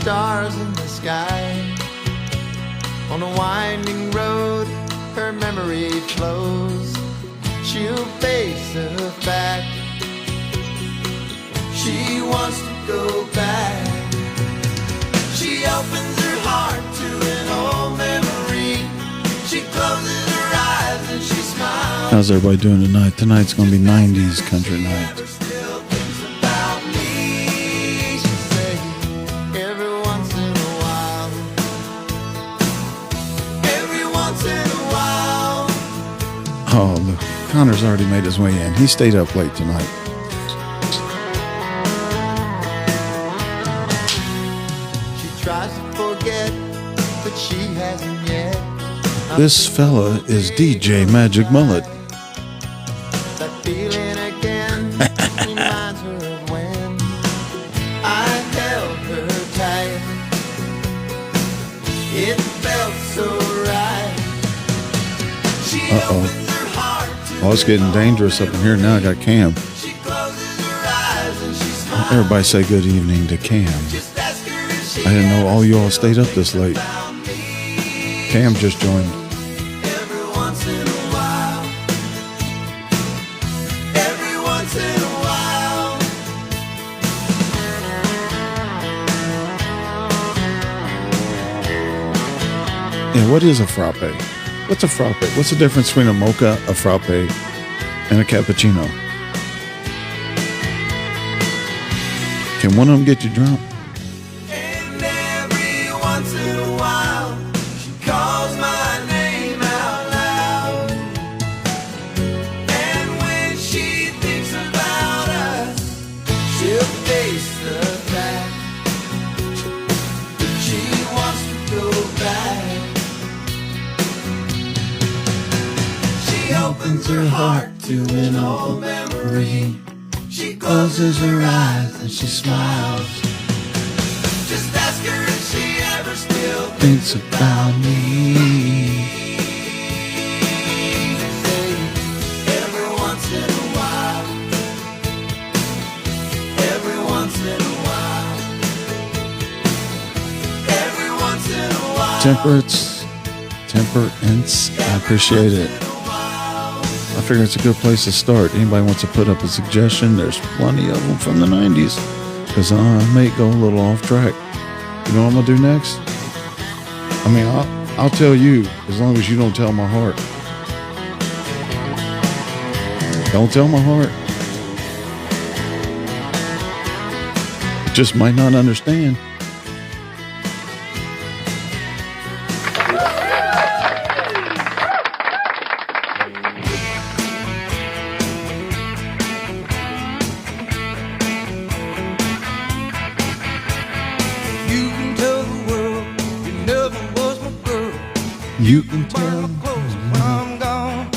stars in the sky. On a winding road, her memory flows. She'll face the fact she wants to go back. She opens her heart to an old memory. She closes her eyes and she smiles. How's everybody doing tonight? Tonight's going to be 90s country night. Still thinks about me, she says, every once in a while. Every once in a while. Oh, look. Connor's already made his way in. He stayed up late tonight. She tries to forget, but she hasn't yet. This fella is DJ Magic Mullet. That feeling again reminds her of when I held her tight. It felt so right. She opens her heart to Oh, it's getting dangerous up in here now. I got Cam. She closes her eyes and she smiles. Everybody say good evening to Cam. Just ask her if she I didn't know all you all stayed up this late. found me. Cam just joined. Every once in a while. Every once in a while. Yeah, what is a frappe? What's a frappe? What's the difference between a mocha, a frappe, and a cappuccino? Can one of them get you drunk? And every once in a while, she calls my name out loud. And when she thinks about us, she'll face the fact that she wants to go back. She opens her heart to an old memory. She closes her eyes and she smiles. Just ask her if she ever still Thinks about me. say every once in a while. Every once in a while. Every once in a while. Temperance. I appreciate it. I figure it's a good place to start. Anybody wants to put up a suggestion? There's plenty of them from the 90s. Because I may go a little off track. You know what I'm going to do next? I mean, I'll tell you as long as you don't tell my heart. Don't tell my heart. It just might not understand. You can tell the world you never was my girl. You can Burn tell my clothes when I'm gone.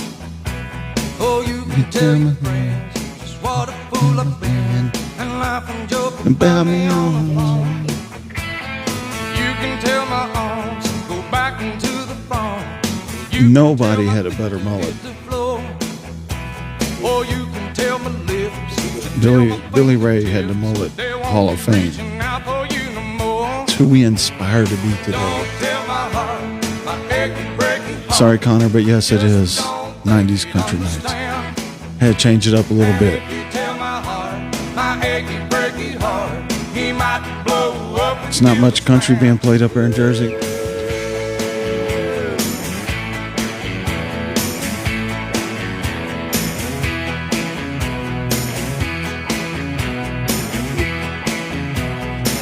Oh, you can tell your friends just what a fool I've been, and laugh and joke about me on. You can tell my arms go back into the farm. Nobody had a better mullet. Or you can tell my lips. Billy Ray had the mullet Hall of Fame. It's who we inspire to be today. Sorry, Connor, but yes, it is 90s country nights. Had to change it up a little bit. It's not much country being played up here in Jersey.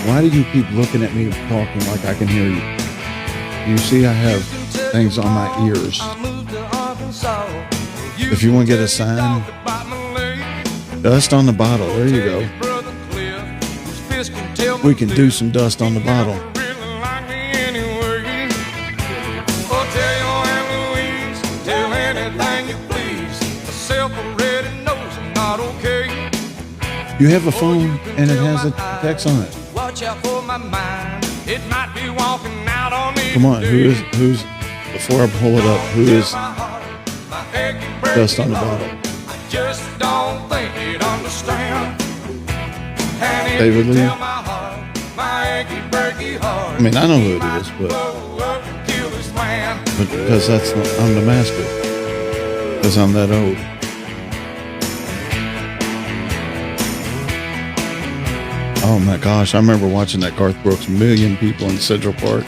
Why do you keep looking at me talking like I can hear you? You see, I have things on my ears. If you want to get a sign, dust on the bottle. There you go. We can do some dust on the bottle. You have a phone and it has a text on it. Watch out for my mind. It might be walking out on me. Come on, who's before I pull it up, who is dust on the bottle? I just don't think you'd understand. And if David you Lee? tell my heart, I mean, I know who it is, but because I'm the master. Because I'm that old. Oh my gosh, I remember watching that Garth Brooks Million People in Central Park.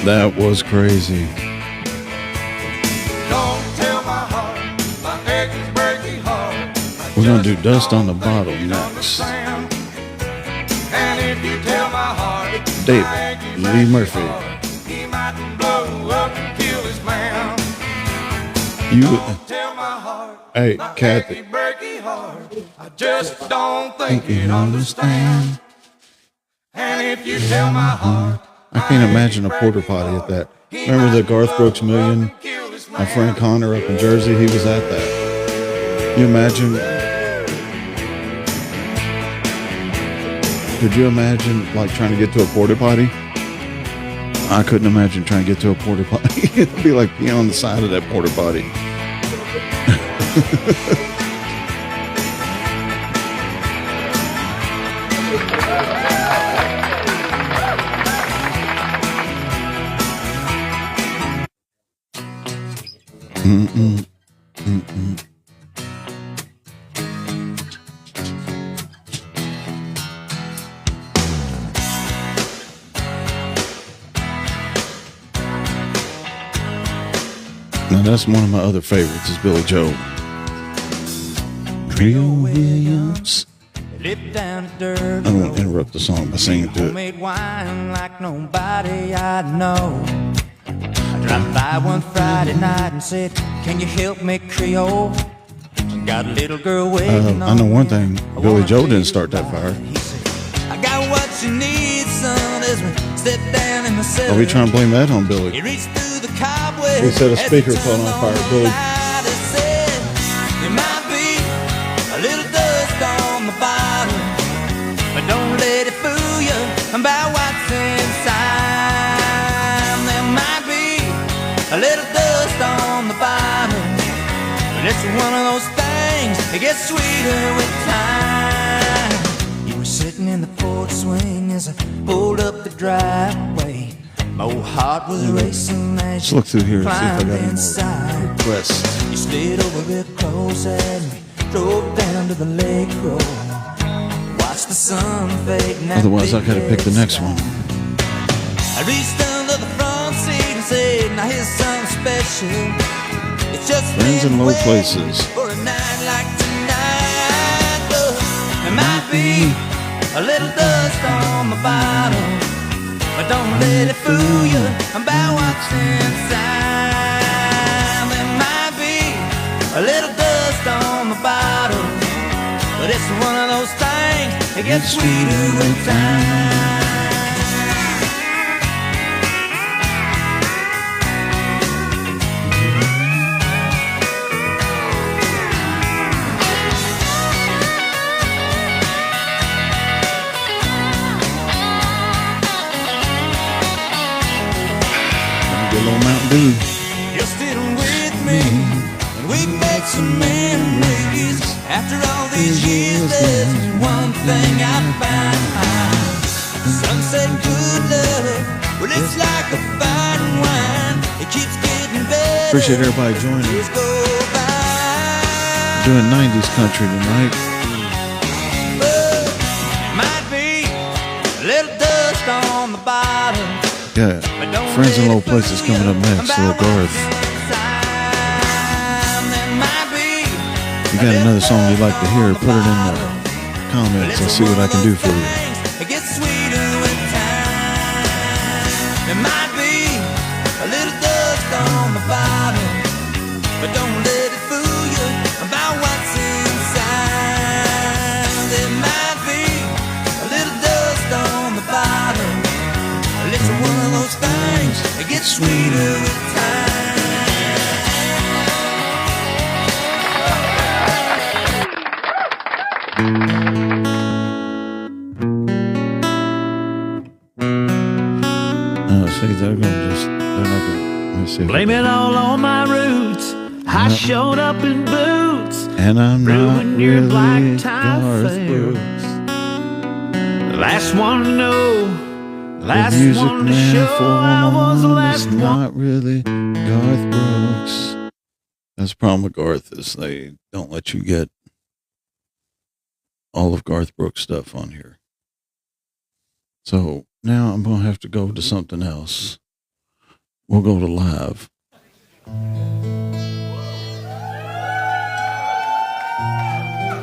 That was crazy. We're going to do Dust on the Bottle next. Dave, Lee Murphy. You, hey, Kathy. I just don't think you'd understand. And if you tell my heart, I can't imagine a porta potty at that. Remember the Garth Brooks Million? My friend Connor up in Jersey, he was at that. You imagine? Could you imagine like trying to get to a porta potty? I couldn't imagine trying to get to a porta potty. It'd be like being on the side of that porta potty. Now that's one of my other favorites is Billy Joel. Trio Williams. I don't want to interrupt the song by singing to it. Made wine like nobody I know. I dropped by one Friday night and said, "Can you help me, Creole? Got a little girl waiting I know one thing. Billy Joel didn't start that fire. He said, "I got what you need, son." As we step down in the cellar, Are we trying to blame that on Billy? he reached through the cobwebs. He said a speaker caught on fire. Billy. He said, "There might be a little dust on the bottom, but don't let it fool you about what's inside. There might be a little dust on the bottom, but it's one of those things that gets sweeter with time." You were sitting in the porch swing as I pulled up the driveway. My old heart was racing as Let's look through here and see if I got any inside. more requests. You slid over real close and we drove down to the lake road. Watched the sun fade. Otherwise, I gotta pick the next one. I reached under the front seat and said, "Now here's something special. It's just Friends in Low Places. for a night like tonight. There might be a little dust on the bottom, but don't let it fool you about what's inside. There might be a little dust on the bottom, but it's one of those things that gets sweeter with time." Get a little Mountain Dew. You're still with me, and we make some memories. After all these years, there's one thing I found. Sunset good love, well it's like a fine wine. It keeps getting better. Appreciate everybody joining. Years go by. Doing 90s country tonight. But might be a little dust on the bottom. Yeah. Friends in Low Places coming up next. Little Garth. You got another song you'd like to hear, put it in the comments. I'll see what I can do for you. It gets sweeter with time. There might be a little dust on the bottom, but don't let it fool you about what's inside. There might be a little dust on the bottom, but it's one of those things that gets sweeter with time. See, they're not gonna, let me see. Blame it all on my roots. I showed up in boots. And I'm not Ruined your really black tie Garth affair. Brooks. Last one to know, The last music one to man show. for I was the last is one. not really Garth Brooks. That's the problem with Garth is they don't let you get all of Garth Brooks stuff on here. So now I'm going to have to go to something else. We'll go to live.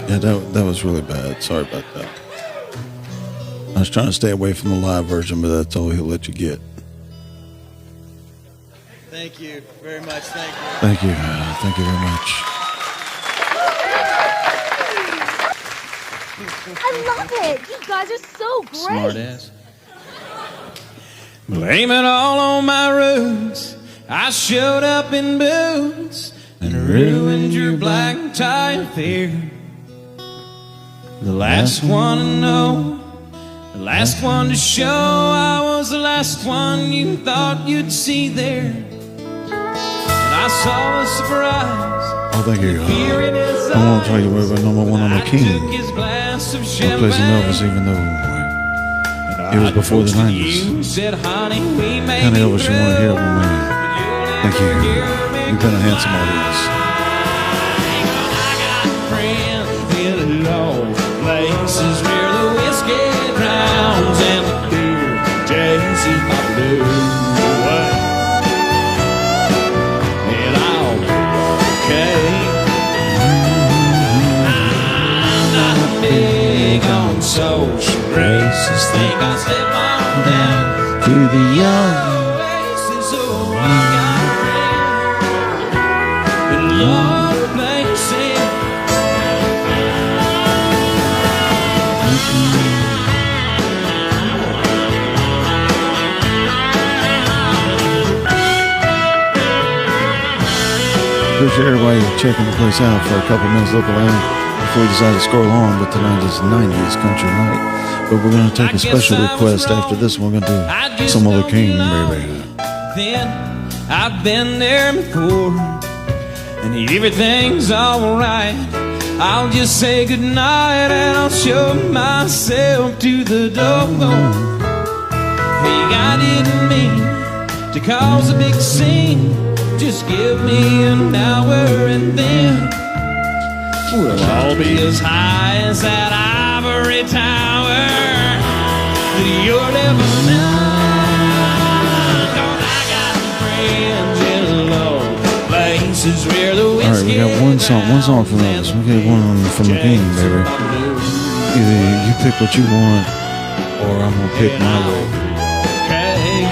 Yeah, that was really bad. Sorry about that. I was trying to stay away from the live version, but that's all he'll let you get. Thank you very much. Thank you. Thank you. Thank you very much. I love it. You guys are so great. Smart ass. Blame it all on my roots. I showed up in boots and ruined your black tie affair. The last one to know, the last one to show. I was the last one you thought you'd see there. And I saw the surprise. Oh, thank you. Fear in his I won't tell you eyes. we're number one on the I King. took his glass of He plays champagne. Elvis, even though it was before the 90s. You said, honey, we may Kind of be Elvis you want to hear from me. Thank you. You've been a handsome audience. Friends in low places where the whiskey drowns and the beer chases my blues away. And I'm okay. I'm not big on social graces. Think I'll slip on down To the young. places. Oh, I got friends in low places. Appreciate everybody checking the place out for a couple minutes look around before we decide to scroll on. But tonight is 90s country night. But we're going to take a special request after this one. We're going to do some other King, baby. Then I've been there before, and everything's alright. I'll just say goodnight and I'll show myself to the door. Hey, I didn't mean to cause a big scene. Just give me an hour and then we'll all be as high as that ivory tower that you'll ever know. 'Cause I got friends in low places where the All right, we got one song from Elvis. We got one from the King, baby. Either you pick what you want, or I'm gonna pick my way. Okay.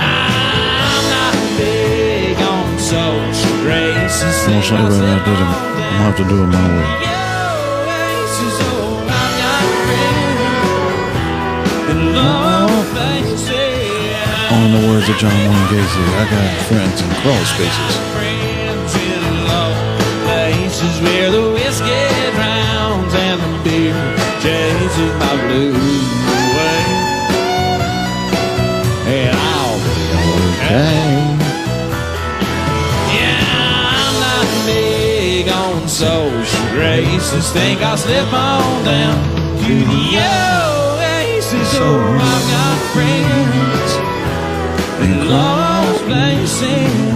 I'm not big on social graces. I'm gonna show you what I did. I'm gonna have to do it my way. All in the words of John Wayne Gacy, I got friends in crawl spaces. Friends in low places where the whiskey drowns and the beer chases my blues away. And I'll be okay. Yeah, I'm not big on social graces. Think I'll slip on down to the oasis. Oh, I've got friends in lost places.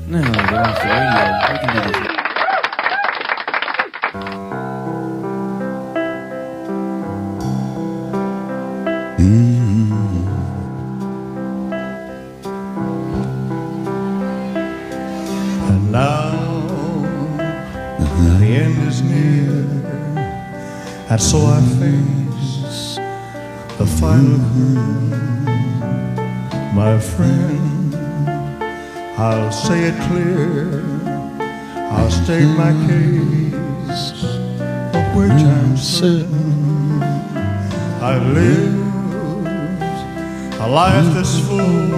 No, they're off the radio. We can do this. And now the end is near, and so I face the final curve. My friend, I'll say it clear, I'll state my case, of which I'm certain. I've lived a life that's full,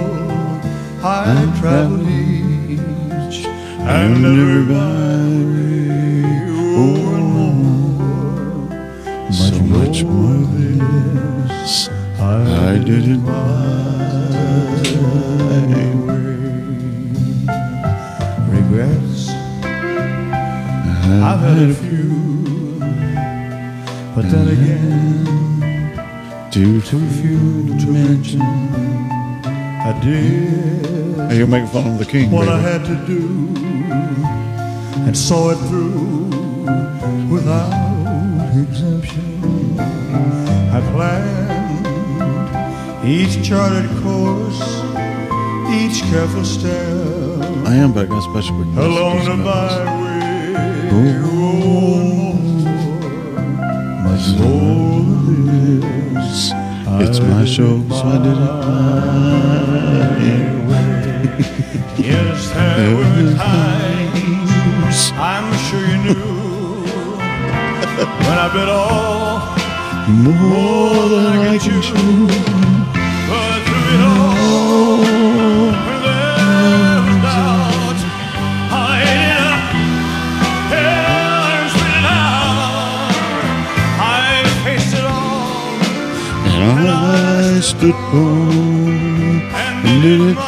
I traveled each and every byway, oh, and more, so much more this, I did it my way. I've had a few, but then again, Too too few to mention. I did Hey, you're making fun of the king, what I baby. had to do and saw it through without exemption. I planned each charted course, each careful step I am, but I got special requests. along the byway. Much more than this. It's my show, so I did it my way. Yes, there were times I'm sure you knew when I bit off More than I can chew. but through it all, when there was doubt, I ate it up and spit it out. I faced it all And I stood firm and did it my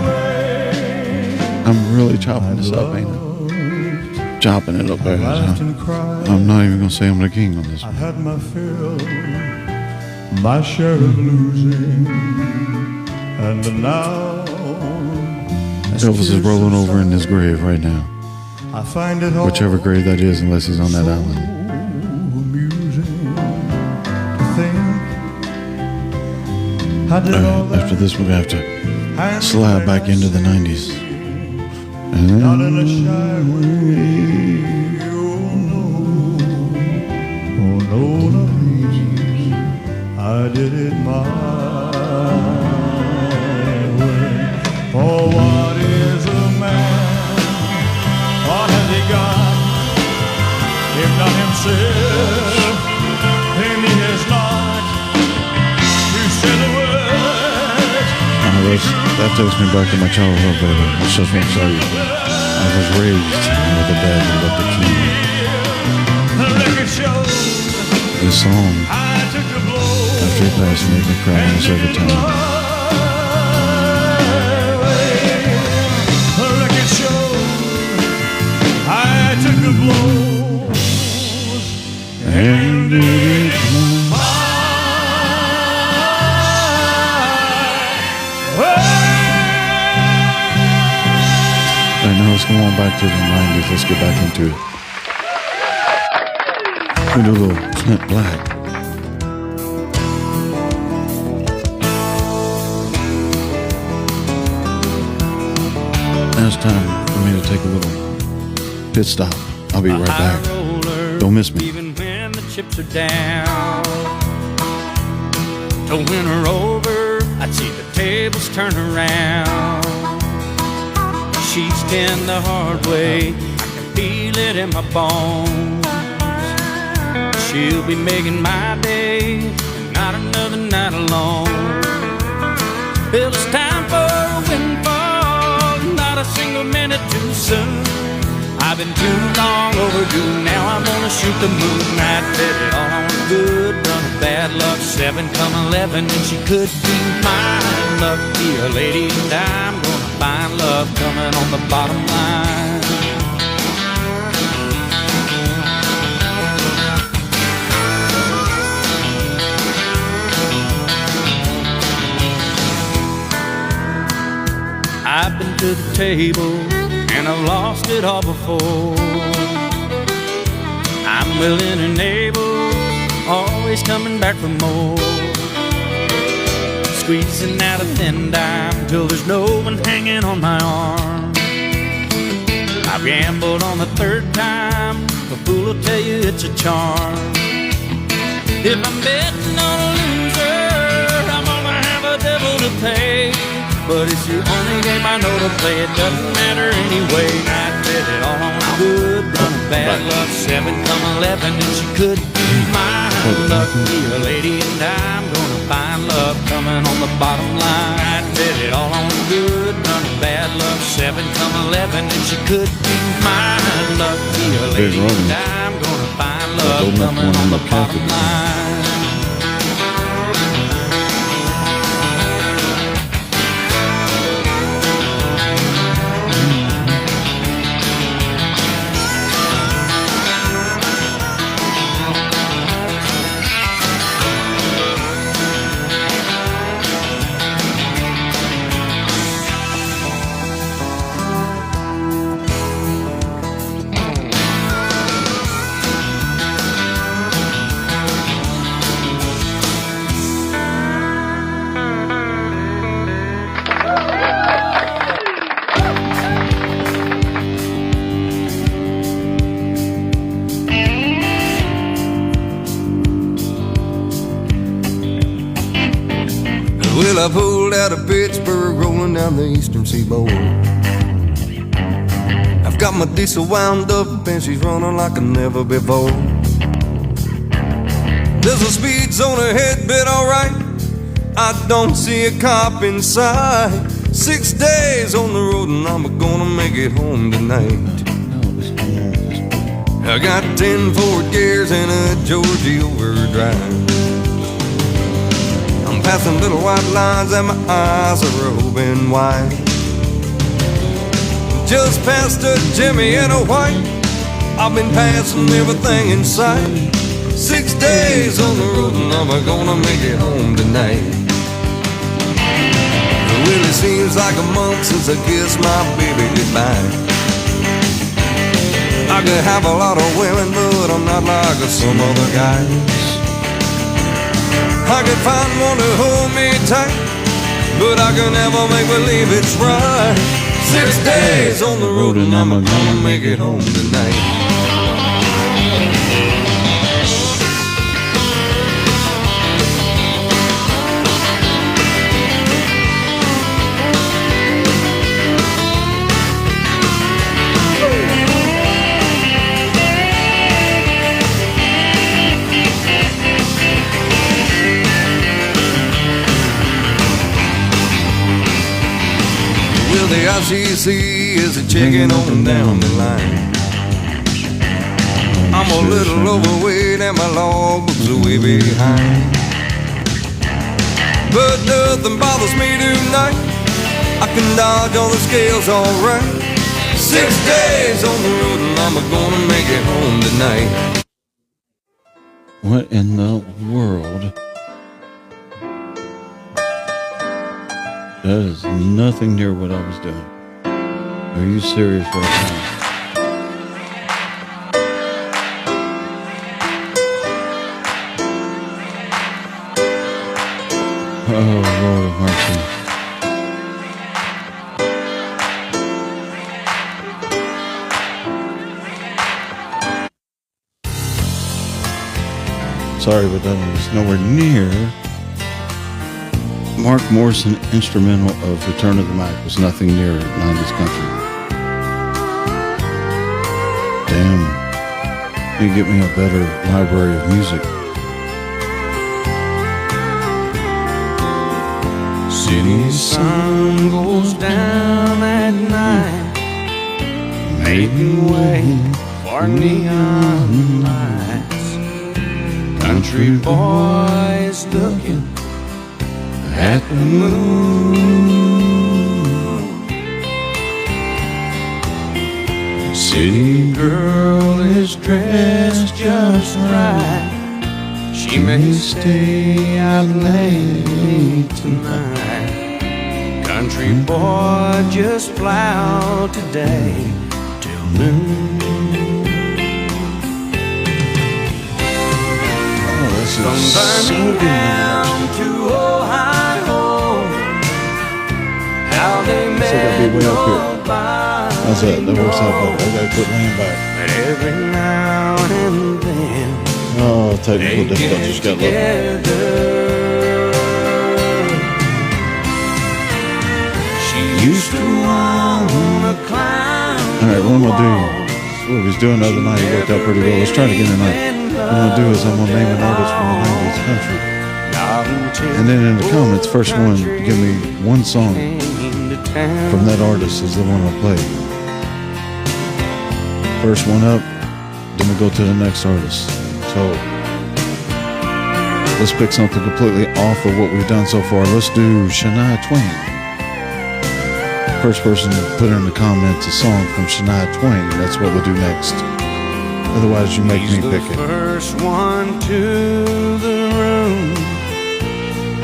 way. I'm really chopping this up, ain't I? Chopping it up, baby. laughed and cried. I'm not even gonna say I'm the king on this I one. had my fill, my share of losing, and now Elvis is rolling over in his grave right now. I find it all Whichever grave that is, unless he's on that island. amusing to think I did all that After this, we're gonna have to and slide back into the 90s. And not in a shy way. Oh no, not me. I did it my way. For what is a man? What has he got? If not himself, then he has not to say the words. that takes me back to my childhood, baby. I just want to tell you, I was raised with a dad that loved the king. The record shows This song, I took the blow. after he passed, made me cry almost every time. The record shows I took the blows And did it my All right, now let's go on back to the 90s. Let's get back into it. We do a little Clint Black. Now it's time for me to take a little pit stop. I'll be right back. Don't miss me. Even when the chips are down, to win her over, I'd see the tables turn around. She's tend the hard way, I can feel it in my bones. She'll be making my day, and not another night alone. Well, it's time for a windfall, not a single minute too soon. I've been too long overdue, now I'm gonna shoot the moon. I bet it all on a good run of bad luck, 7 come 11, and she could be mine. Lucky a lady, and I'm gonna find love coming on the bottom line. I've been to the table and I've lost it all before. I'm willing and able, always coming back for more. Squeezing out a thin dime till there's no one hanging on my arm. I've gambled on the 3rd time, a fool will tell you it's a charm. If I'm betting on a loser, I'm gonna have a devil to pay. But it's the only game I know to play, it doesn't matter anyway. I bet it all on a good run of bad luck, 7 come 11, and she could be mine. Lucky a lady, and I'm gonna find love coming on the bottom line. I bet it all on a good run of bad luck, 7 come 11, and she could be mine. Lucky a lady, and I'm gonna find love coming on the bottom line. out of Pittsburgh, rolling down the eastern seaboard. I've got my diesel wound up and she's running like never before. There's a speed zone ahead, but alright, I don't see a cop in sight. 6 days on the road and I'm gonna make it home tonight. I got 10 forward gears and a Georgie overdrive. I'm passing little white lines and my eyes are open wide. Just past a Jimmy and a white, I've been passing everything in sight. 6 days on the road and I'm gonna make it home tonight. It really seems like a month since I kissed my baby goodbye. I could have a lot of women, but I'm not like some other guys. I could find one to hold me tight, but I can never make believe it's right. 6 days on the road and I'm gonna make it home tonight. Well, the ICC is a checking on down the line. I'm a little overweight and my logbook's way behind. But nothing bothers me tonight. I can dodge all the scales alright. 6 days on the road and I'm gonna make it home tonight. What in the world? That is nothing near what I was doing. Are you serious right now? Oh, Lord of mercy. Sorry, but that was nowhere near. Mark Morrison instrumental of Return of the Mac was nothing near 90s country. Damn. You get me a better library of music. City sun goes down at night, making way for neon lights. Country boys looking at the moon. City girl is dressed just right. She may stay out late tonight. Country boy just plowed today till noon. Oh, this is From so Birmingham to Ohio, how they So that'd be way up here. met by How's that? That works out better. I gotta quit laying back. but every now and then Oh, technical they difficulties get got love. together. She used to wanna climb. Alright, what I'm gonna do, what we was doing the other night, it worked out pretty well. Let's try it again tonight. What I'm gonna do is I'm gonna name an artist from the 90s country. And then in the comments, first one, give me one song from that artist is the one I'll play. First one up, then we go to the next artist. So let's pick something completely off of what we've done so far. Let's do Shania Twain. First person to put in the comments a song from Shania Twain. That's what we'll do next. Otherwise, you make me pick it. First one to the room.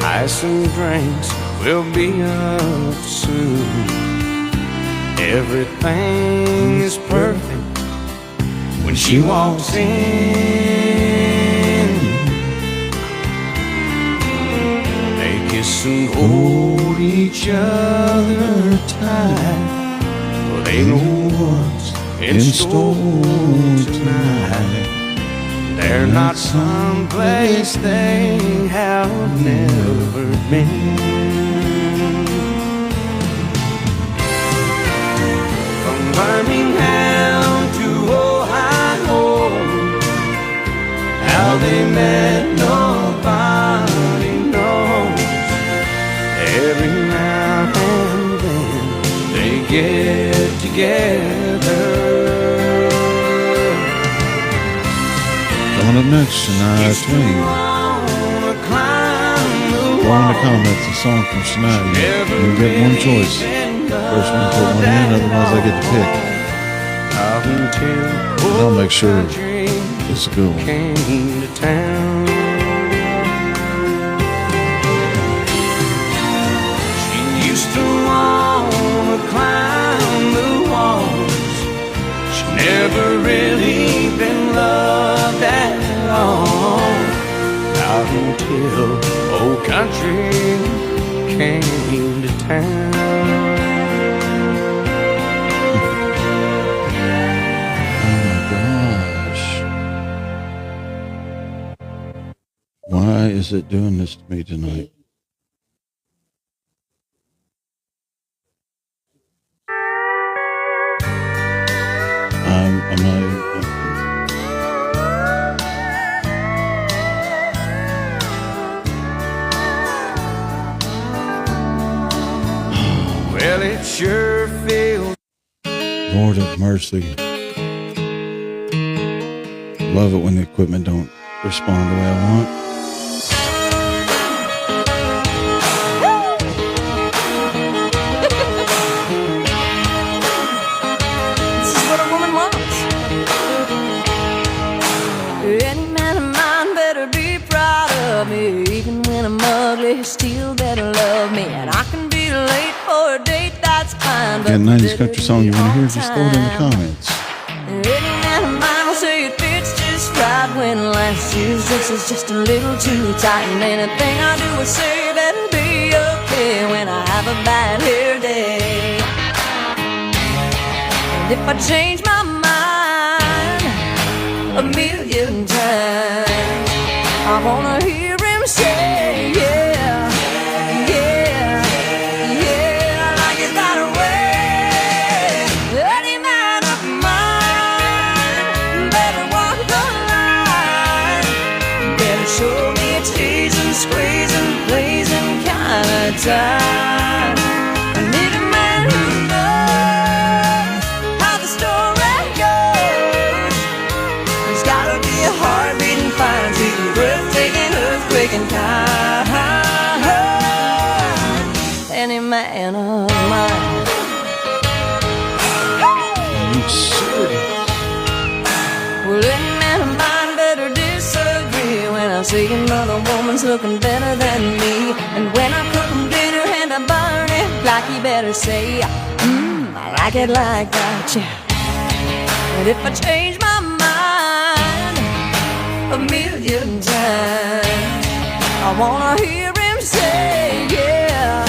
Ice and drinks will be up soon. Everything is perfect when she walks in. They kiss and hold each other tight. Well, they know what's in store tonight. They're not someplace they have never been. how they met, nobody knows. Every now and then they get together. Coming up next, Shania Twain. Go in the comments, a song from Shania. You get one choice. First one, put one in, otherwise I get to pick. But I'll make sure it's a good one. Came to town. She used to want to climb the walls. She never really been loved at all. Not until old country came to town. Why is it doing this to me tonight? Well, it sure feels. Lord of mercy. Love it when the equipment don't respond the way I want. This is what a woman wants. Any man of mine better be proud of me. Even when I'm ugly, he still better love me. And I can be late for a date, that's fine. Got a 90s country song you want to hear? Just throw it in the comments. Any man of mine will say it fits just right when last year's dress is just a little too tight. And anything I do or say better be okay when I have a bad hair day. And if I change my mind a million times, I wanna hear him say, yeah, yeah, yeah, like it's got a way. Any man of mine better walk the line, better show me a teasing, squeezing, pleasing kind of time. I need a man who knows how the story goes. There's gotta be a heart beating fine, sweet, breathtaking, earthquaking kind. Any man of mine. You serious? Well, any man of mine better disagree when I see another woman's looking better than me. And when I cook him dinner and I burn it, like he better say, I like it like that, yeah. And if I change my mind a million times, I wanna hear him say, yeah,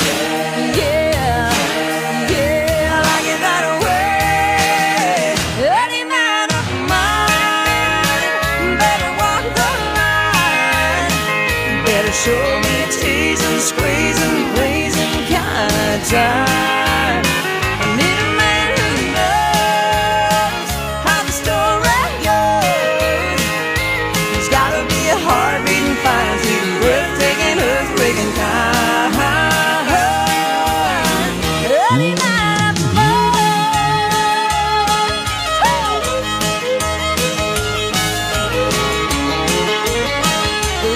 yeah, yeah, like it that way. Any man of mine better walk the line, better show me a teasing, squeezing, pleasing kind of time. I need a man who knows how the story goes. There's gotta be a heart beating fine, sweet, breathtaking, earthquaking kind. Any man of mine.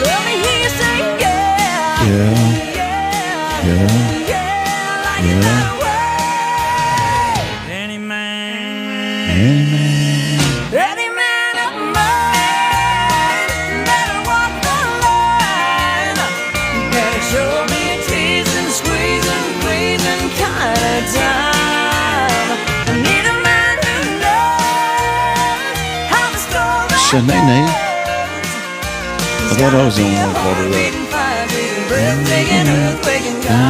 Let me hear you say yeah. Yeah. Yeah. Yeah. Yeah, like Yeah. it that way. Any man. Amen. Any man of mine better walk the line, better show me a teasing, squeezing, pleasing kind of time. I need a man who knows how the story Shanae. goes. I thought I was the only one who called her that. Breathtaking, earthquaking kind.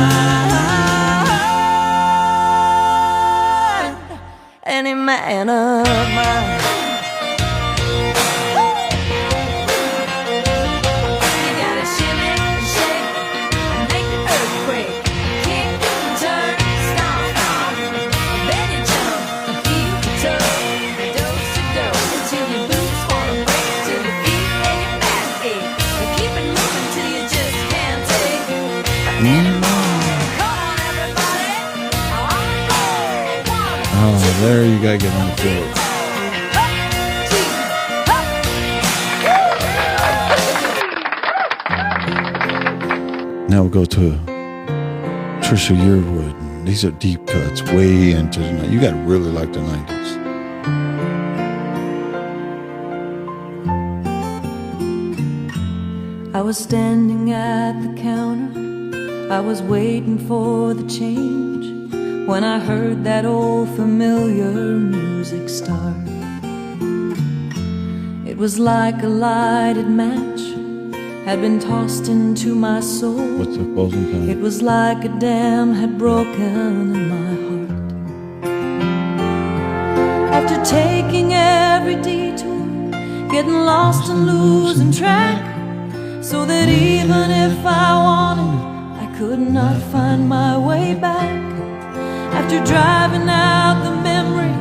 Any man of mine. You gotta shimmy, shake, make the earthquake, kick, turn, stomp, then you jump, heel to toe, dose to dose, till your boots wanna break, till your feet and your back gotta get on the floor. Now we'll go to Trisha Yearwood. These are deep cuts, way into the night. You gotta really like the 90s. I was standing at the counter, I was waiting for the change, when I heard that old familiar music start. It was like a lighted match had been tossed into my soul. What's the closing time? It was like a dam had broken in my heart. After taking every detour, getting lost and losing track, so that even if I wanted, I could not find my way back. After driving out the memory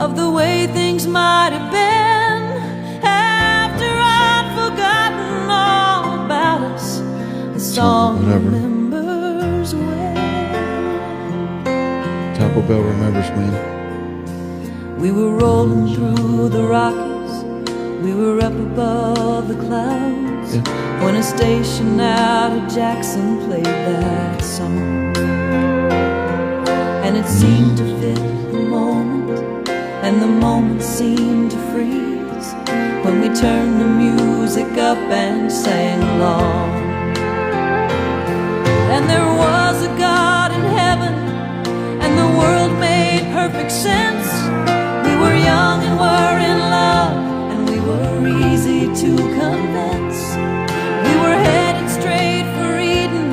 of the way things might have been, after I'd forgotten all about us, the song remembers when. Taco Bell remembers when. We were rolling through the Rockies, we were up above the clouds, when a station out of Jackson played that song. And it seemed to fit the moment, and the moment seemed to freeze, when we turned the music up and sang along. And there was a God in heaven, and the world made perfect sense. We were young and were in love, and we were easy to convince. We were headed straight for Eden,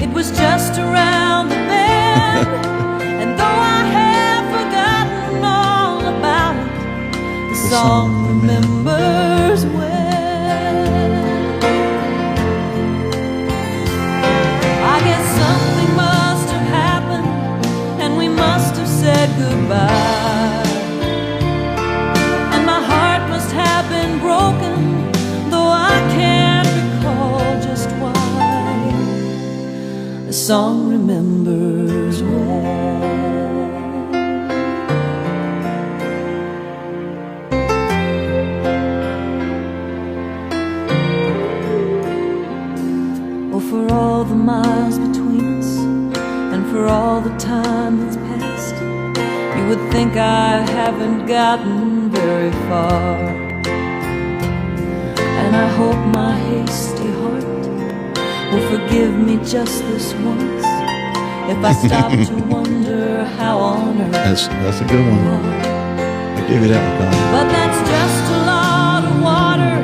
it was just around the bend. And though I have forgotten all about it, the song remembers when. I guess something must have happened, and we must have said goodbye. And my heart must have been broken, though I can't recall just why. The song remembers when. Oh, for all the miles between us, and for all the time that's passed, you would think I haven't gotten very far. And I hope my hasty heart will forgive me just this once, if I stop to wonder how on earth. That's a good one. I give you that one, Don. But that's just a lot of water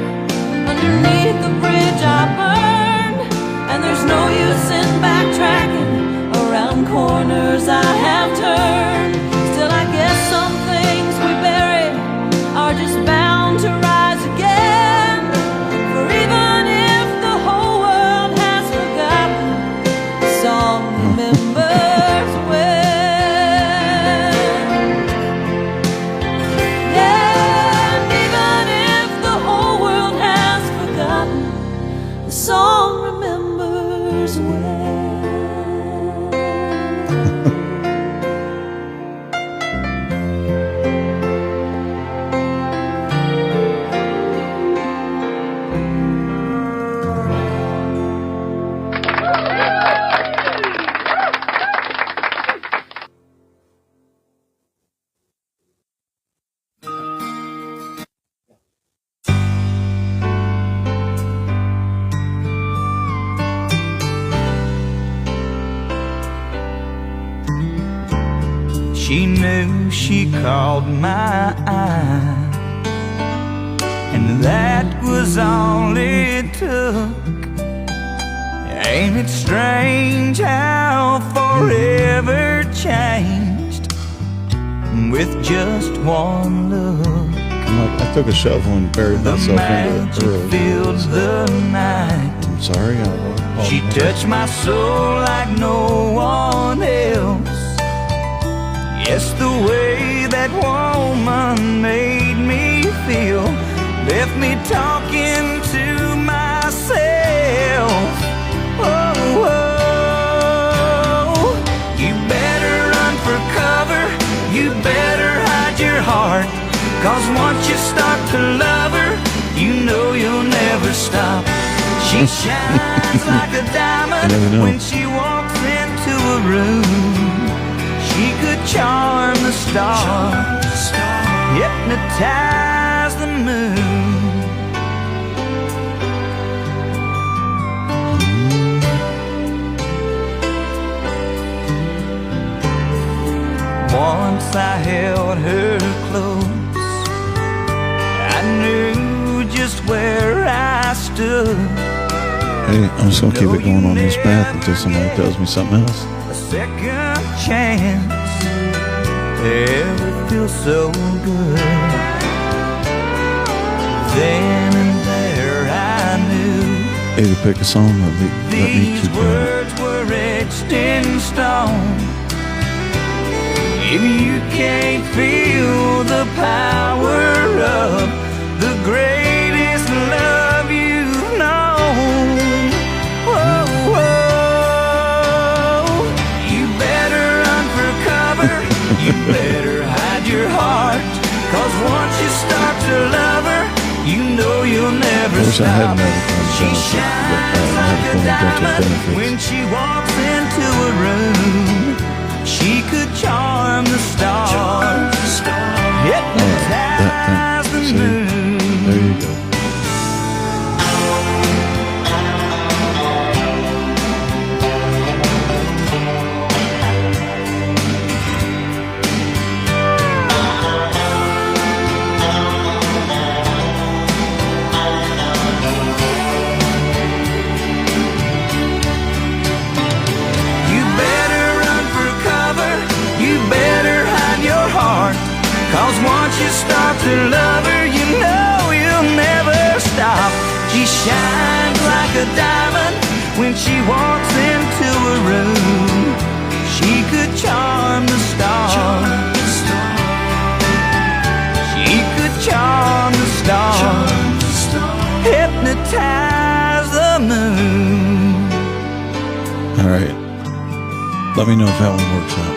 underneath the bridge I burned, and there's no use in backtracking around corners I have turned. Still, I guess some things we bury are just bound to rise again. For even if the whole world has forgotten, the song remembers when. Yeah, and even if the whole world has forgotten, the song remembers when. She knew she caught my eye, and that was all it took. Ain't it strange how forever changed with just one look? I took a shovel and buried The myself magic into the filled the night. I'm sorry. She touched my soul like no one else. Yes, the way that woman made me feel left me talking to myself. Oh, oh, you better run for cover, you better hide. 'cause once you start to love her, you know you'll never stop. She shines like a diamond when she walks into a room. She could charm the stars, hypnotize the moon. Once I held her close, I knew just where I stood. Hey, I'm just gonna keep it going on this path until somebody tells me something else. A second chance ever feels so good. Then and there I knew Hey, to pick a song, let me these keep going. words were etched in stone. If you can't feel the power of the greatest love you've known, whoa, whoa, you better run for cover. You better hide your heart, 'cause once you start to love her, you know you'll never I wish I stop. hadn't ever come She to shines like a diamond when she walks into a room. She could charm the stars, hypnotize the moon. There you go. You better run for cover. You better hide your heart, 'cause once you start to love her, you know you'll never stop. She shines like a diamond when she walks into a room. She could charm the stars. She could charm the stars, hypnotize the moon. All right. Let me know if that one works out.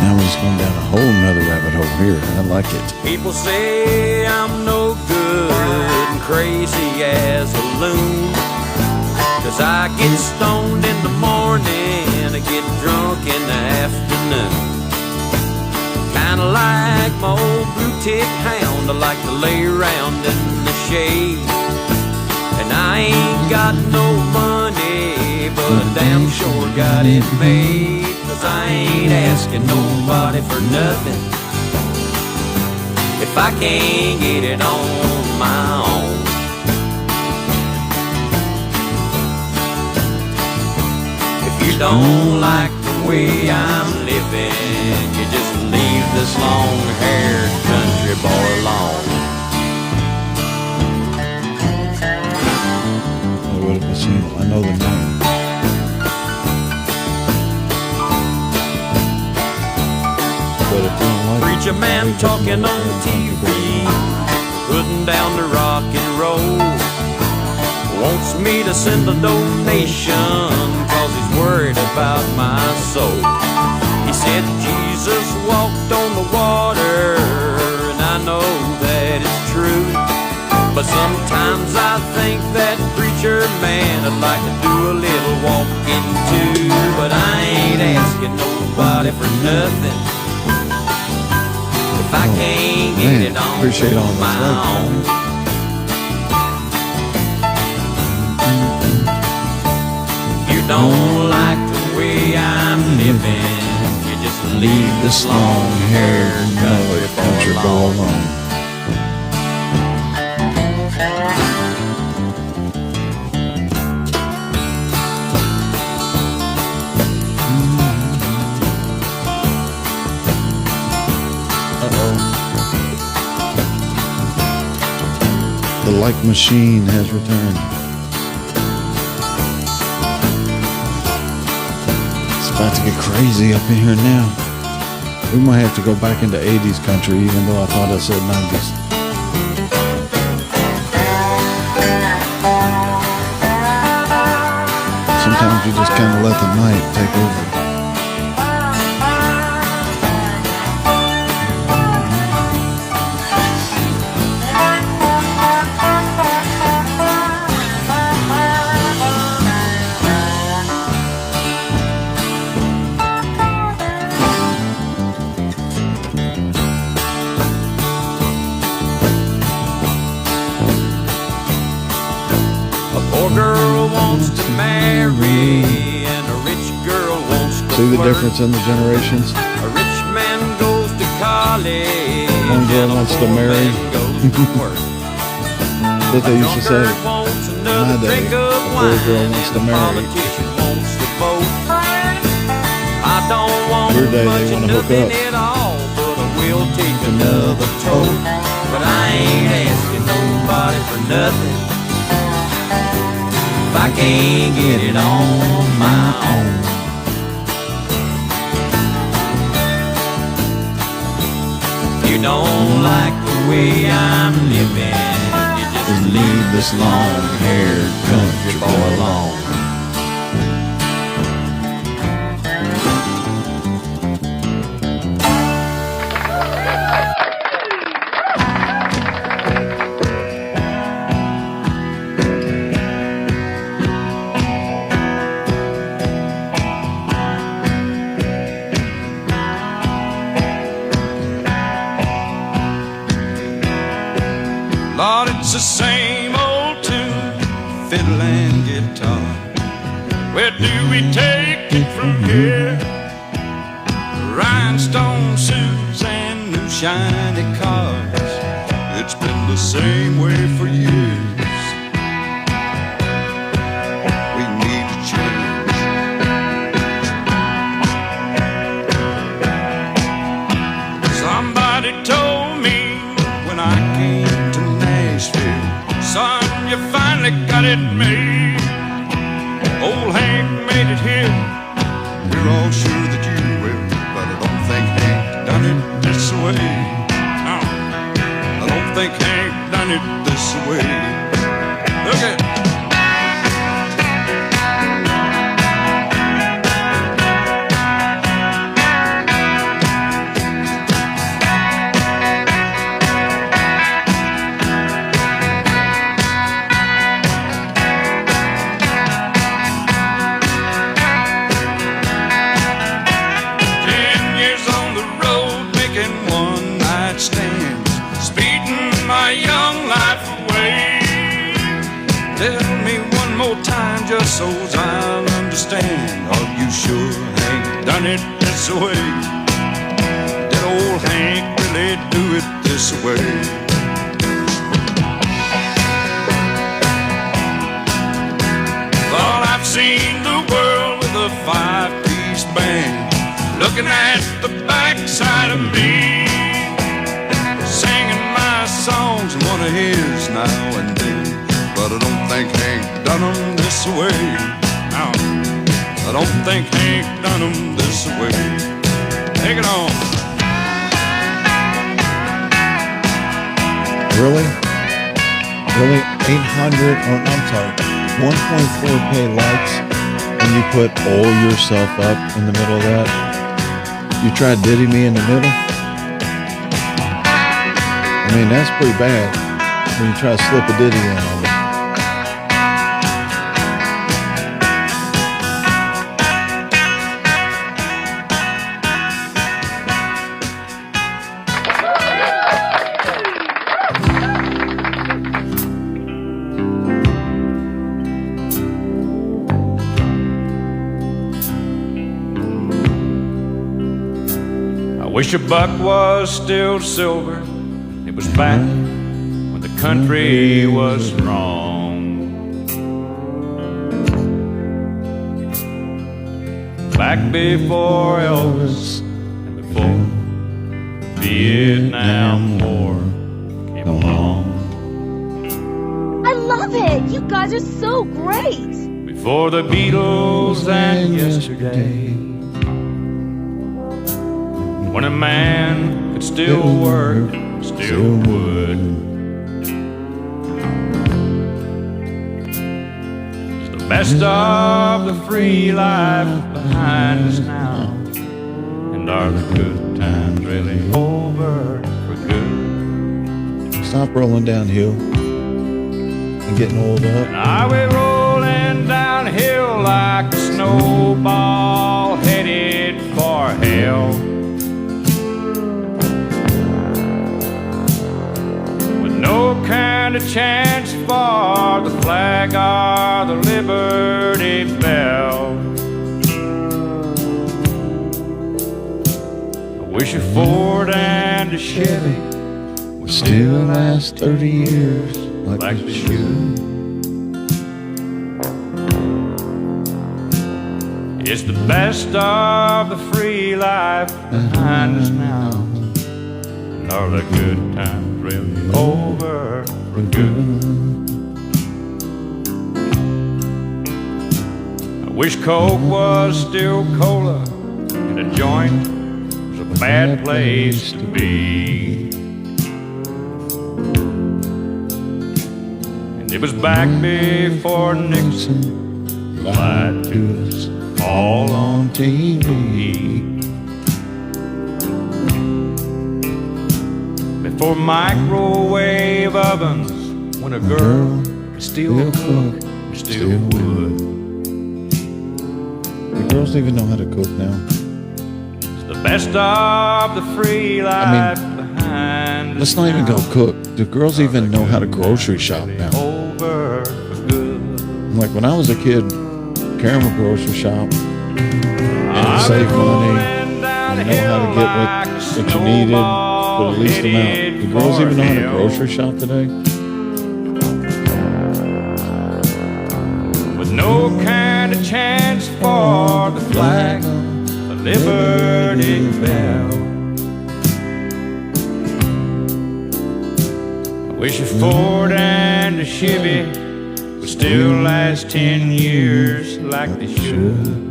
Now we're just going down a whole nother rabbit hole here. I like it. People say I'm no good and crazy as a loon, 'cause I get stoned in the morning and I get drunk in the afternoon. Kinda like my old blue tick hound, I like to lay around in the shade. And I ain't got no money, but I damn sure got it made. 'Cause I ain't asking nobody for nothing if I can't get it on my own. If you don't like the way I'm living, you just leave this long-haired country boy alone. What if it's, I know the name. But if you don't like Preacher man talking on TV, putting down the rock and roll, wants me to send a donation 'cause he's worried about my soul. He said Jesus walked on the water, and I know that it's true. But sometimes I think that preacher man would like to do a little walking too. But I ain't asking nobody for nothing if I can't get it on appreciate all my this own. If you don't like the way I'm living, you just leave this long-haired country boy alone. The like machine has returned. It's about to get crazy up in here now. We might have to go back into 80s country, even though I thought I said 90s. Sometimes you just kind of let the night take over. See the difference in the generations? A rich man goes to college. One girl wants to marry. That they used to say. In my day, a poor girl wants to marry. Your day, they want to hook up. Another toast, but I ain't asking nobody for nothing if I can't get it on my own. You don't like the way I'm living, you just leave this long-haired country boy alone. Lord, it's the same old tune, fiddle and guitar. Where do we take it from here? Rhinestone suits and new shiny cars. It's been the same way for years. We need to change. Somebody told me when I came to Nashville, son, you finally got it made. Old Hank made it here. We're all sure that you will, but I don't think Hank done it this way. No, I don't think Hank done it this way. Look at just so I'll understand. Are you sure Hank done it this way? Did old Hank really do it this way? Well, I've seen the world with a five-piece band, looking at the backside of me, singing my songs and one of his now and then. But I don't think Hank done them this way. No, I don't think Hank done them this way. Take it on. Really? Really? 800, or I'm sorry, 1.4K likes, and you put all yourself up in the middle of that? You tried Diddy Me in the middle? I mean, that's pretty bad when you try to slip a Diddy in on it. Wish a buck was still silver. It was back when the country was wrong. Back before Elvis and before the Vietnam War came along. I love it. You guys are so great. Before the Beatles and yesterday. when a man could still work, still would. It's the best of the free life behind us now. And are the good times really over for good? Stop rolling downhill and getting oiled up. And are we rolling downhill like a snowball headed for hell? With no kind of chance for the flag or the Liberty Bell. I wish a Ford and a Chevy would Still last 30 years like they should. It's the best of the free life behind us now. And are the good times really over for good? I wish Coke was still cola and a joint was a bad place to be. And it was back before Nixon lied to us all on TV. Before microwave ovens, when a girl could still cook, still would. The girls don't even know how to cook now. It's the best of the free life behind us. Let's not even go cook. Do girls even know how to grocery shop now? Over for good. Like when I was a kid, Karen would grocery shop and save money and know how to get what you needed for the least amount. Do girls even know how to grocery shop today? With no kind of chance for the flag, the Liberty Bell. I wish a Ford and a Chevy would still last 10 years like they should.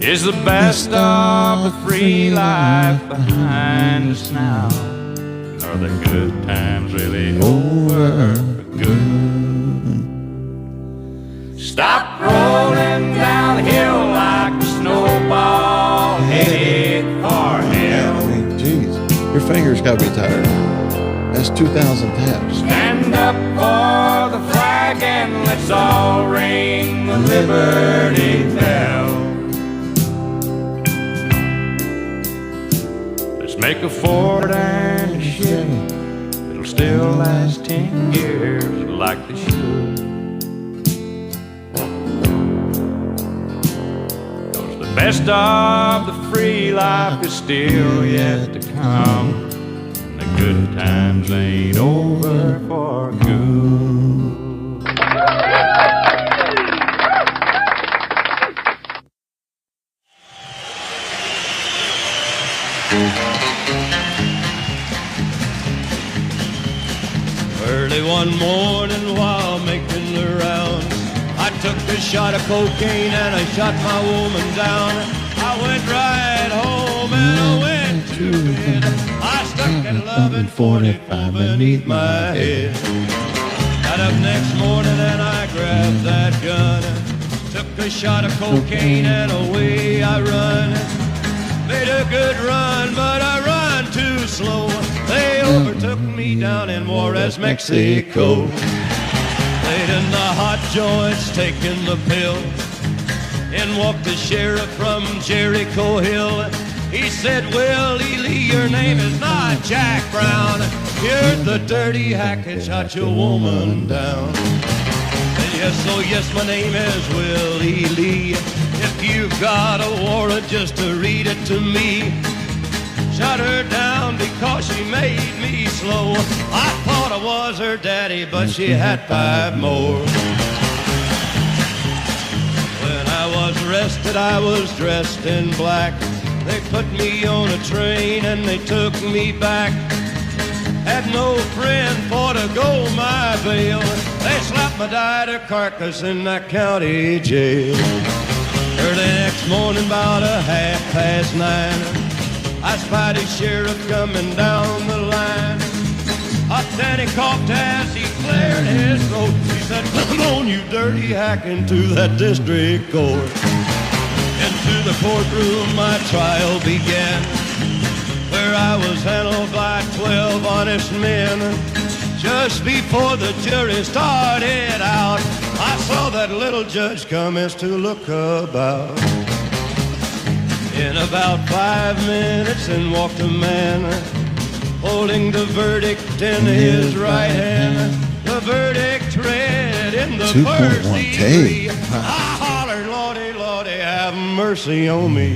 It's the best of the free life behind us now. Are the good times really over for good? Stop rolling downhill like a snowball headed for hell. Jeez, your fingers gotta be tired. That's 2,000 taps. Stand up for the flag and let's all ring the Liberty Bell. Let's make a Ford and a Chevy. It'll still last 10 years like they should. 'Cause the best of the free life is still yet to come. The good times ain't over for good. Early one morning while making the rounds, I took a shot of cocaine and I shot my woman down. I went right home and I went to bed. I stuck at 11:45 beneath my head. Got up next morning and I grabbed that gun, took a shot of cocaine and away I run. Made a good run, but I run too slow. They overtook me down in Juarez, Mexico. Laid in the hot joints, taking the pill. In walked the sheriff from Jericho Hill. He said, Willie Lee, your name is not Jack Brown. You're the dirty hack that shot your woman down. And yes, oh yes, my name is Willie Lee. If you've got a warrant, just to read it to me. Shot her down because she made me slow. I thought I was her daddy, but she had 5 more. When I was arrested, I was dressed in black. They put me on a train and they took me back. Had no friend for to go my bail. They slapped my died carcass in that county jail. Early next morning about 9:30, I spied a sheriff coming down the line. Hot Daddy coughed as he cleared his throat. He said, "Come on, you dirty hack, into that district court." Into the courtroom my trial began, where I was handled by 12 honest men. Just before the jury started out, I saw that little judge commence to look about. In about 5 minutes in walked a man, holding the verdict in his right hand. The verdict read in the first degree. I hollered, "Lordy, Lordy, have mercy on me."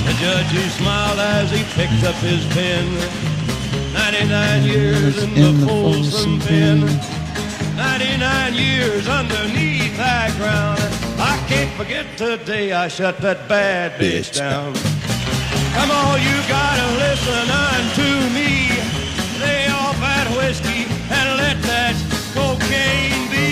The judge, he smiled as he picked up his pen. 99 years in the Folsom pen. 99 years underneath that ground. I can't forget the day I shut that bad bitch down. Come on, you gotta listen unto me. Lay off that whiskey and let that cocaine be.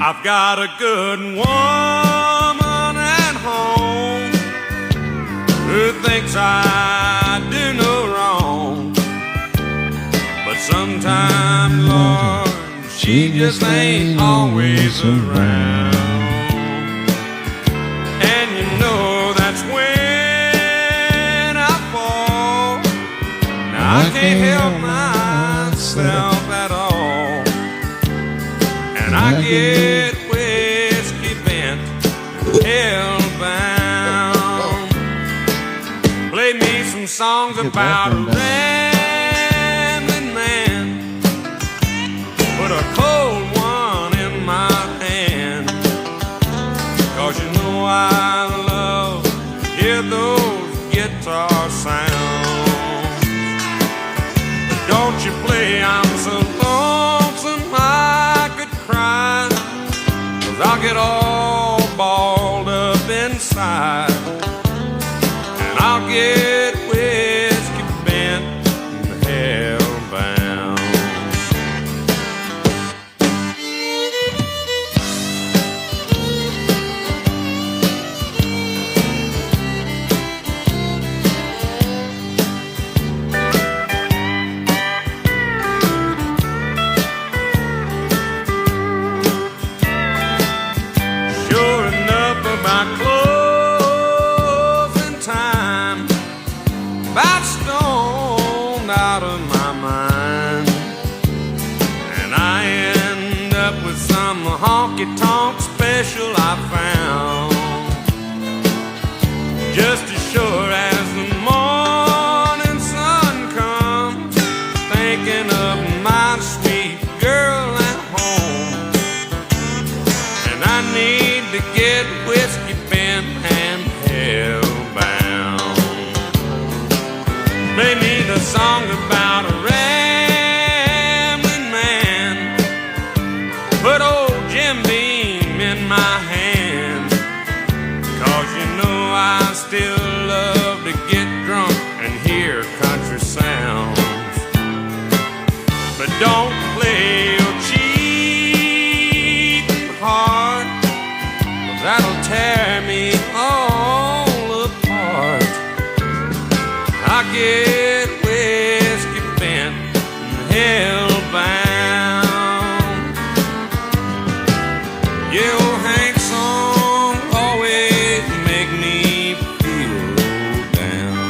I've got a good woman at home who thinks I do no wrong, but sometimes, Lord, she just ain't always around. And you know that's when I fall. Now I can't help myself at all, and I get whiskey bent, hellbound. Play me some songs about a rambling man, put a cold one in my hand, 'cause you know I love to hear those guitar sounds. But don't you play I'm so lonesome I could cry, 'cause I'll get all balled up inside, and I'll get whiskey bent and hellbound. Sure enough, about closing time, about stoned out of my mind, and I end up with some honky-tonk special I found. Just as sure as the morning sun comes, thinking of my sweet girl at home, and I need to get whiskey bent and hellbound. Play me the song about a rambling man, put old Jim Beam in my hand, 'cause you know I still love to get drunk and hear country sounds. But don't play your cheap heart, 'cause that'll tear me all apart. I get whiskey bent and hellbound. Yeah, old Hank song always make me feel low down.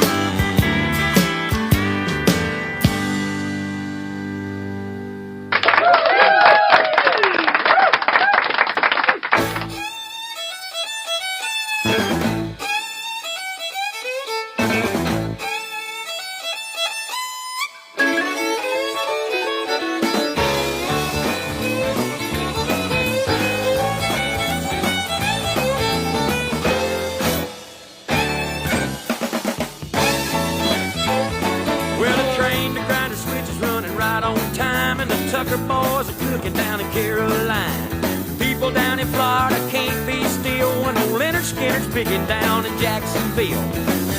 picking down in Jacksonville.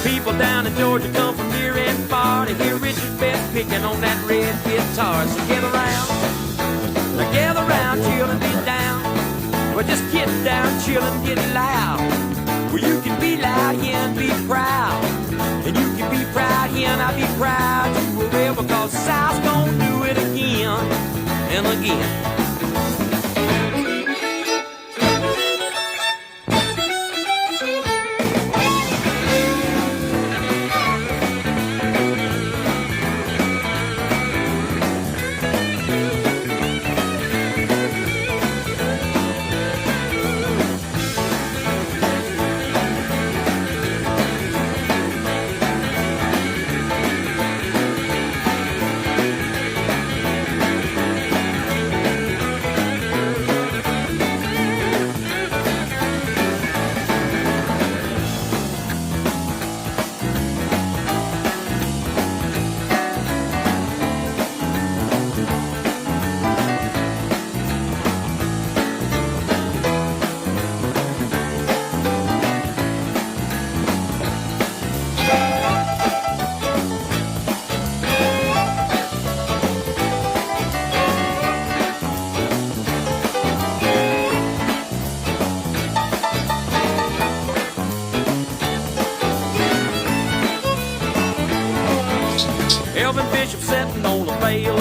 People down in Georgia come from near and far to hear Richard Best picking on that red guitar. So gather round, chill and get down. Well, just get down, chill and get loud. Well, you can be loud here and be proud. And you can be proud here and I'll be proud you will well, because South's gonna do it again and again.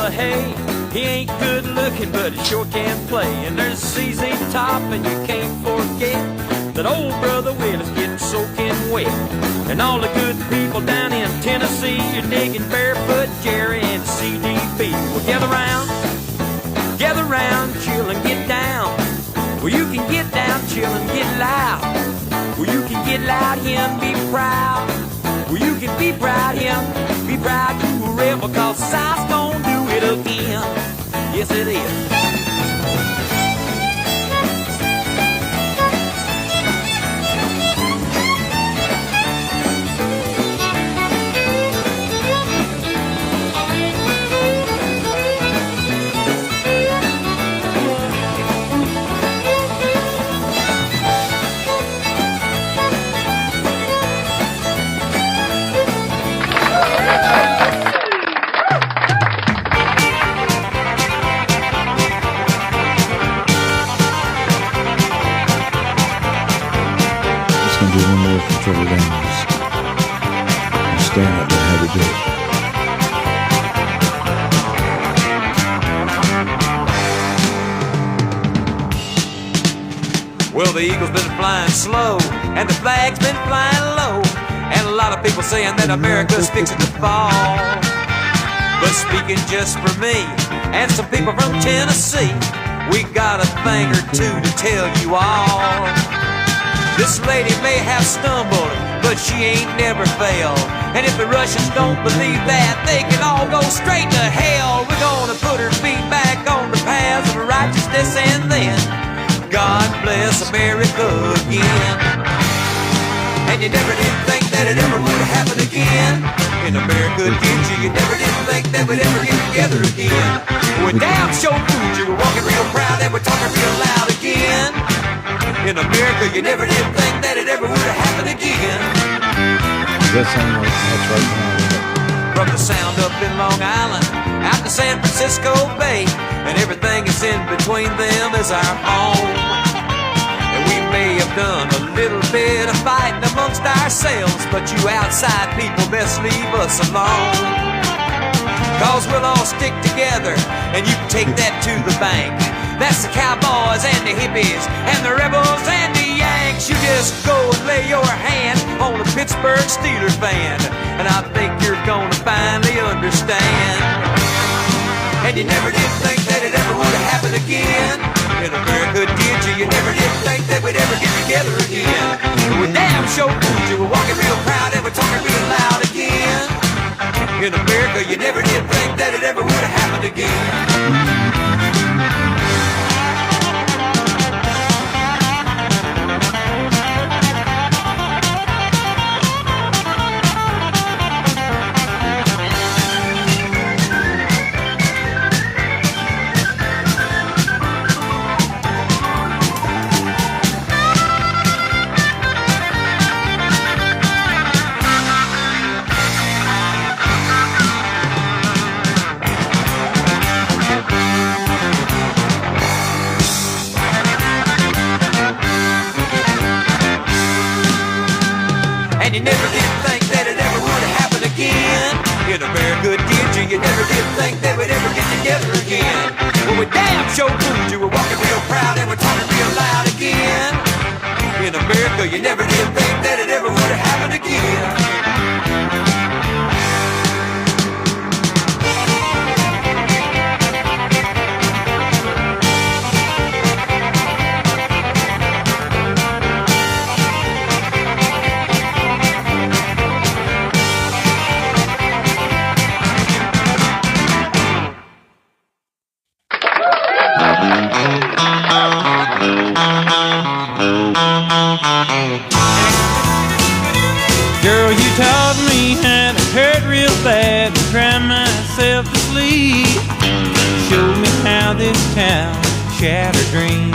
Hey, he ain't good looking, but he sure can play. And there's CZ Top, and you can't forget that old brother Willie's getting soaking wet. And all the good people down in Tennessee, you're digging Barefoot Jerry and CDP. Well, gather round, chill and get down. Well, you can get down, chill and get loud. Well, you can get loud here and be proud. Well, you can be proud here, be proud to a rebel, cause South's gonna do it again. Yes, it is. Trevor Daniels. Stand up and how to do it. Well, the eagle's been flying slow, and the flag's been flying low, and a lot of people saying that America's fixing to fall. But speaking just for me, and some people from Tennessee, we got a thing or two to tell you all. This lady may have stumbled, but she ain't never failed. And if the Russians don't believe that, they can all go straight to hell. We're gonna put her feet back on the paths of righteousness, and then God bless America again. And you never did think that it ever would happen again. In America, did you? You never did think that we'd ever get together again. We're damn sure food, you were walking real proud and we're talking real loud again. In America, you never did think that it ever would have happened again. Does that sound like that's right now? From the sound up in Long Island, out to San Francisco Bay, and everything that's in between them is our home. And we may have done a little bit of fighting amongst ourselves, but you outside people best leave us alone. Cause we'll all stick together, and you can take that to the bank. That's the cowboys and the hippies and the rebels and the Yanks. You just go and lay your hand on the Pittsburgh Steelers fan, and I think you're gonna finally understand. And you never did think that it ever would have happened again. In America, did you? You never did think that we'd ever get together again. We're damn sure fooled you. We're walking real proud and we're talking real loud again. In America, you never did think that it ever would have happened again. you never did think they would ever get together again. Well, we damn sure proved you were walking real proud and we're talking real loud again. In America, you never did think that it ever would have happened again. Girl, you taught me how to hurt real bad and cry myself to sleep. Showed me how this town shattered dreams.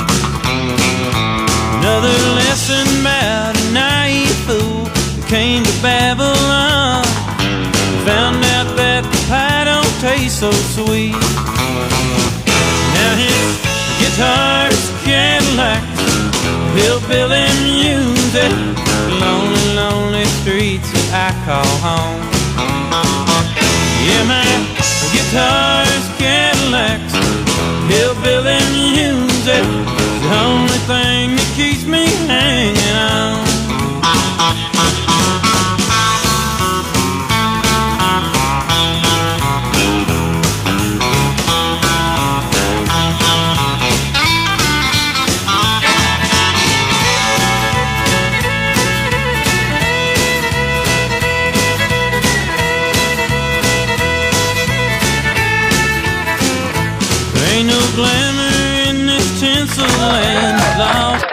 Another lesson about a naive fool who came to Babylon. Found out that the pie don't taste so sweet. Now his guitar's Cadillacs, hillbilly music, lonely, lonely streets that I call home. Yeah, my guitar's Cadillacs, hillbilly music, the only thing that keeps me hanging on. Ain't no glamour in this tinsel land, lost.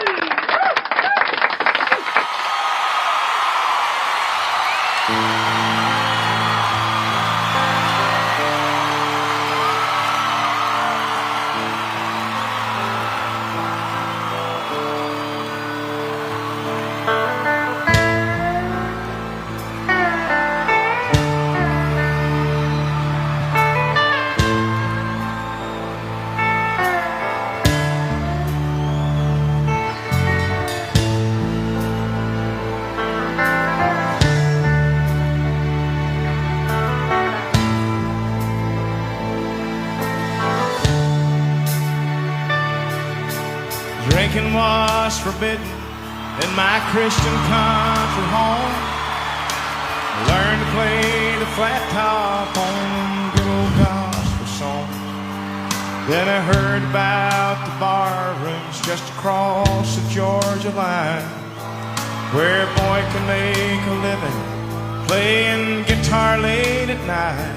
Drinking was forbidden in my Christian country home. Learned to play the flat top on good old gospel song. Then I heard about the bar rooms just across the Georgia line, where a boy can make a living playing guitar late at night.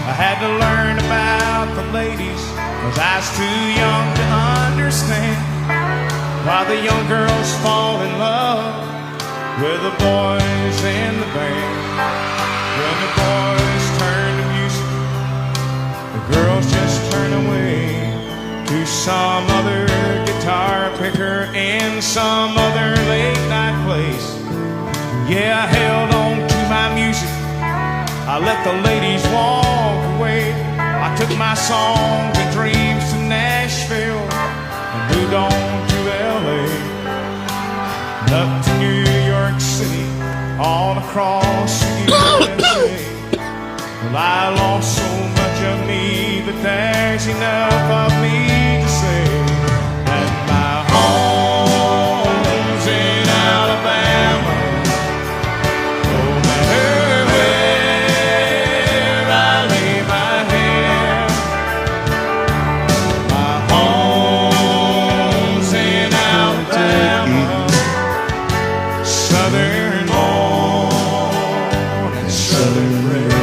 I had to learn about the ladies, 'cause I was too young to understand why the young girls fall in love with the boys in the band. When the boys turn to music, the girls just turn away to some other guitar picker in some other late night place. Yeah, I held on to my music, I let the ladies walk away. I took my songs and dreams to Nashville and moved on to LA, up to New York City, all across the USA. Well, I lost so much of me, but there's enough of me to say that my home's in Alabama. No matter where I lay my head, my home's in Alabama. Southern born and southern bred.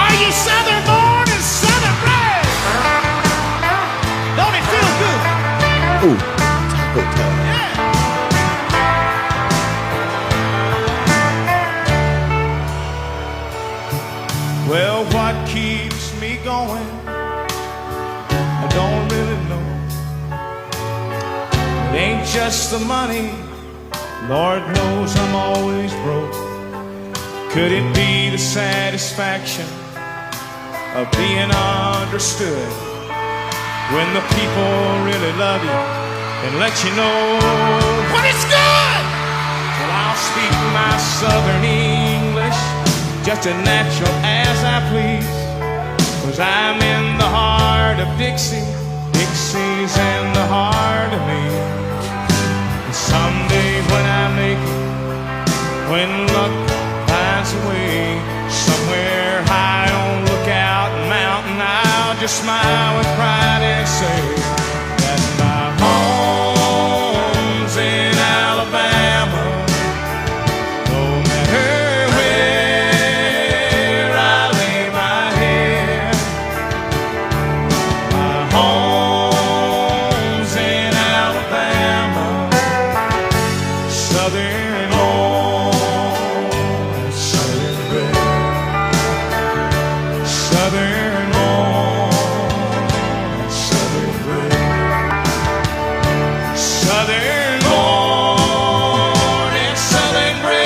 Are you southern born and southern bred? Don't it feel good? Ooh, taco time. Yeah. Well, what keeps me going? I don't really know. It ain't just the money. Lord knows I'm always broke. Could it be the satisfaction of being understood when the people really love you and let you know when it's good? Well, I'll speak my southern English just as natural as I please. I'm in the heart of Dixie, Dixie's in the heart of me. And someday when I make it, when luck finds a way, somewhere high on Lookout Mountain, I'll just smile with pride and say that my home's in Alabama. No matter where I lay my head, my home's in Alabama. Southern born, southern bred, southern born, southern bred, southern born and southern bred.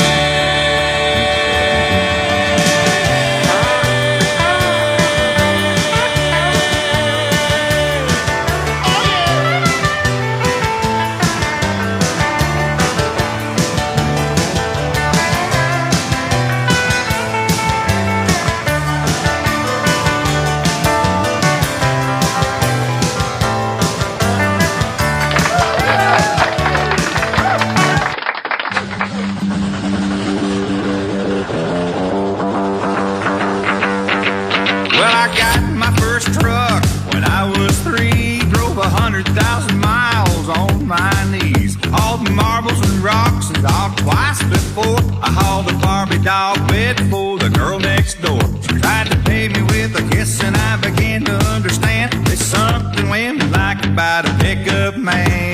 Well, I got my first truck when I was 3. Drove 100,000 miles on my knees. Hauled marbles and rocks and dogged twice before. I hauled a Barbie doll bed for the girl next door. She tried to pay me with a kiss and I began to understand there's something women like about a pickup man.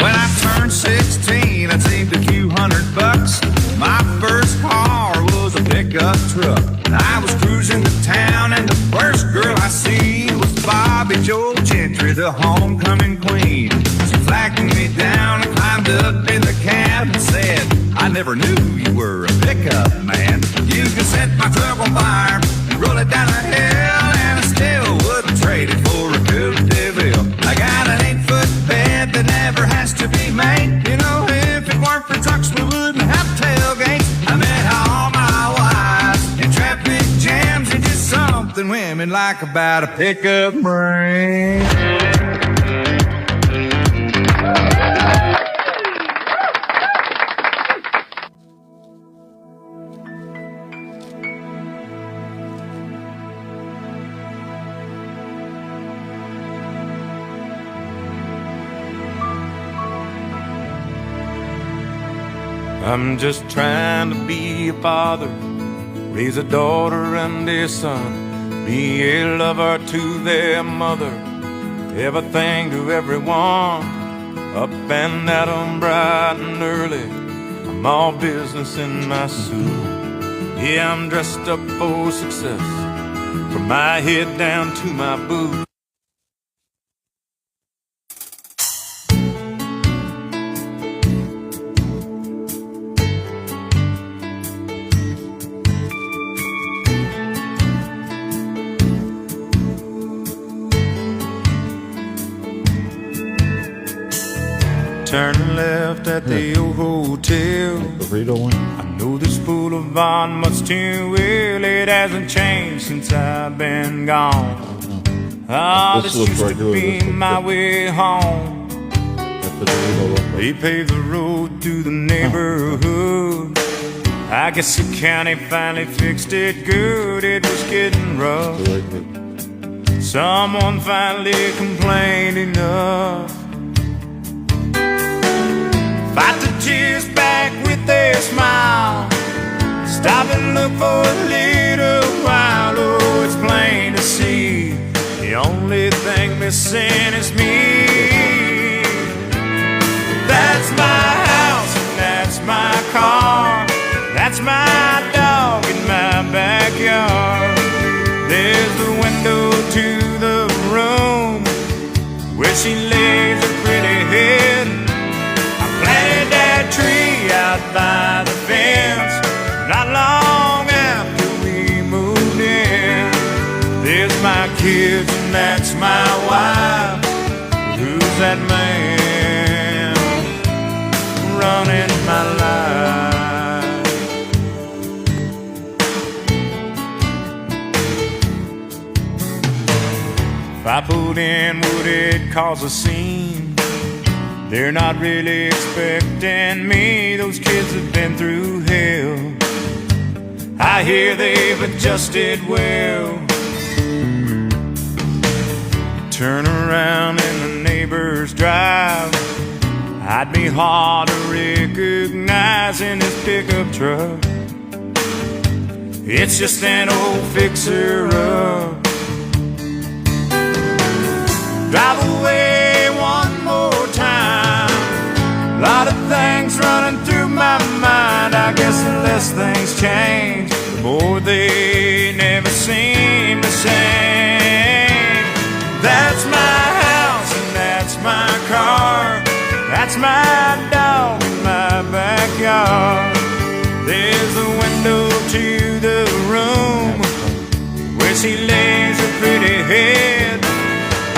When I turned 16, I saved a few $100. My first car was a pickup truck. I was cruising to town and the first girl I seen was Bobby Joe Gentry, the homecoming queen. She flagged me down and climbed up in the cab and said, I never knew you were a pickup man. You can set my truck on fire and roll it down the hill, and I still wouldn't trade it for a Coupe de Ville. I got an 8-foot bed that never has to be made. You know, if it weren't for trucks, we wouldn't have tailgates. I met all my wives in traffic jams, and just something women like about a pickup brain. I'm just trying to be a father, raise a daughter and a son, be a lover to their mother, everything to everyone, up and at 'em bright and early. I'm all business in my suit. Yeah, I'm dressed up for success, from my head down to my boots. Turn left at the old hotel. Burrito one. I know this boulevard much too well. It hasn't changed since I've been gone. Ah, This this looks used right to good. be This looks my good. way home. That's what the burrito look like. They paved the road to the neighborhood. I guess the county finally fixed it good. It was getting rough. I like it. Someone finally complained enough. Fight the tears back with their smile. Stop and look for a little while. Oh, it's plain to see the only thing missing is me. That's my house and that's my car. That's my dog in my backyard. There's the window to the room where she lays her pretty head. Planted that tree out by the fence not long after we moved in. There's my kids and that's my wife. Who's that man running my life? If I pulled in, would it cause a scene? They're not really expecting me. Those kids have been through hell. I hear they've adjusted well. Turn around in the neighbor's drive, I'd be hard to recognize in this pickup truck. It's just an old fixer-up. Drive away one more time. A lot of things running through my mind. I guess the less things change, the more they never seem the same. That's my house and that's my car. That's my dog in my backyard. There's a window to the room where she lays her pretty head.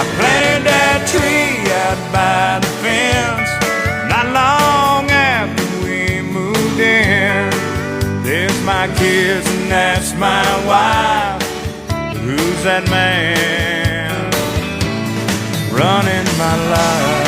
I planted that tree out by the fence not long after we moved in. There's my kids and that's my wife. Who's that man running my life?